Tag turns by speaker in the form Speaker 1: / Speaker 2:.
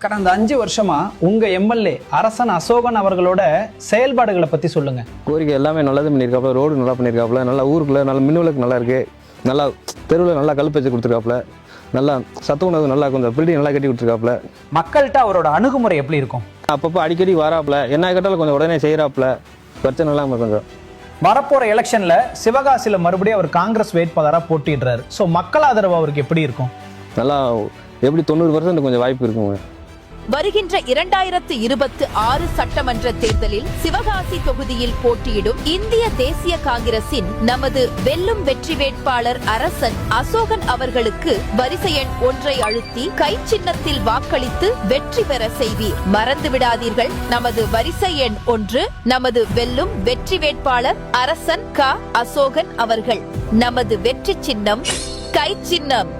Speaker 1: கடந்த 5 வருஷமா உங்க எம்எல்ஏ அரசன் அசோகன் அவர்களோட செயல்பாடுகளை பத்தி சொல்லுங்க.
Speaker 2: கோரிக்கை எல்லாமே நல்லது பண்ணியிருக்காப்புல, ரோடு நல்லா பண்ணியிருக்காப்புல, நல்லா ஊருக்குள்ள நல்ல மின்விளக்கு நல்லா இருக்கு, நல்லா தெருவில் நல்லா கல் வச்சு கொடுத்துருக்காப்புல, நல்லா சத்து உணவு நல்லா கொஞ்சம் பில்டிங் நல்லா கட்டி கொடுத்துருக்காப்புல.
Speaker 1: மக்கள்கிட்ட அவரோட அணுகுமுறை எப்படி இருக்கும்?
Speaker 2: அப்பப்போ அடிக்கடி வராப்புல, என்ன கேட்டாலும் கொஞ்சம் உடனே செய்யறாப்புல, பிரச்சனை இல்லாமல் கொஞ்சம்.
Speaker 1: வரப்போற எலெக்ஷன்ல சிவகாசியில மறுபடியும் அவர் காங்கிரஸ் வேட்பாளரா போட்டிடுறாரு. ஸோ மக்கள் ஆதரவு அவருக்கு எப்படி இருக்கும்?
Speaker 2: நல்லா எப்படி 90% கொஞ்சம் வாய்ப்பு இருக்குங்க.
Speaker 3: வருகின்ற 2026 சட்டமன்ற தேர்தலில் சிவகாசி தொகுதியில் போட்டியிடும் இந்திய தேசிய காங்கிரசின் நமது வெல்லும் வெற்றி வேட்பாளர் அரசன் அசோகன் அவர்களுக்கு வரிசை எண் 1 அழுத்தி கை சின்னத்தில் வாக்களித்து வெற்றி பெற செய்வீர். மறந்து விடாதீர்கள், நமது வரிசை எண் 1 நமது வெல்லும் வெற்றி வேட்பாளர் அரசன் அசோகன் அவர்கள். நமது வெற்றி சின்னம் கை சின்னம்.